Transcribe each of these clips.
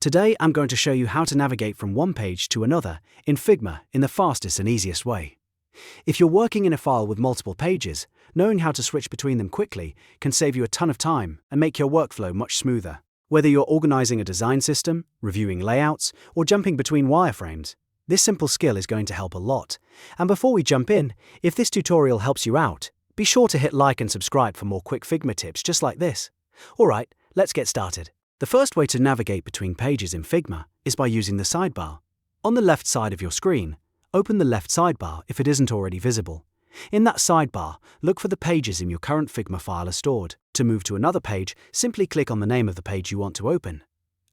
Today I'm going to show you how to navigate from one page to another in Figma in the fastest and easiest way. If you're working in a file with multiple pages, knowing how to switch between them quickly can save you a ton of time and make your workflow much smoother. Whether you're organizing a design system, reviewing layouts, or jumping between wireframes, this simple skill is going to help a lot. And before we jump in, if this tutorial helps you out, be sure to hit like and subscribe for more quick Figma tips just like this. Alright, let's get started. The first way to navigate between pages in Figma is by using the sidebar. On the left side of your screen, open the left sidebar if it isn't already visible. In that sidebar, look for the pages in your current Figma file are stored. To move to another page, simply click on the name of the page you want to open.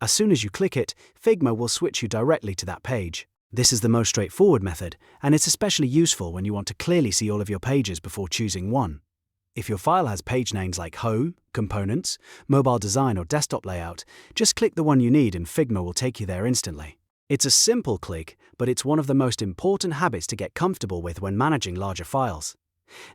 As soon as you click it, Figma will switch you directly to that page. This is the most straightforward method, and it's especially useful when you want to clearly see all of your pages before choosing one. If your file has page names like Home, Components, Mobile Design or Desktop Layout, just click the one you need and Figma will take you there instantly. It's a simple click, but it's one of the most important habits to get comfortable with when managing larger files.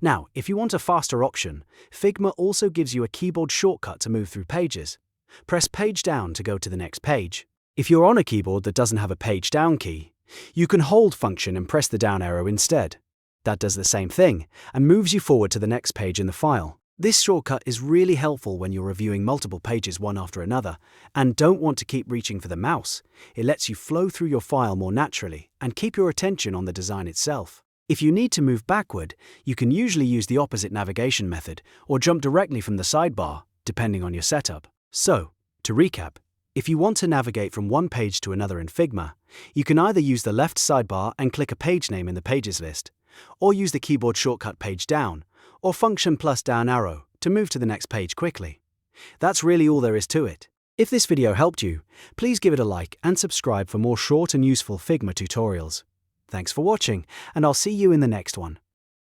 Now, if you want a faster option, Figma also gives you a keyboard shortcut to move through pages. Press Page Down to go to the next page. If you're on a keyboard that doesn't have a Page Down key, you can hold Function and press the down arrow instead. That does the same thing and moves you forward to the next page in the file. This shortcut is really helpful when you're reviewing multiple pages one after another and don't want to keep reaching for the mouse. It lets you flow through your file more naturally and keep your attention on the design itself. If you need to move backward, you can usually use the opposite navigation method or jump directly from the sidebar, depending on your setup. So, to recap, if you want to navigate from one page to another in Figma, you can either use the left sidebar and click a page name in the pages list, or use the keyboard shortcut Page Down, or Function plus down arrow to move to the next page quickly. That's really all there is to it. If this video helped you, please give it a like and subscribe for more short and useful Figma tutorials. Thanks for watching, and I'll see you in the next one.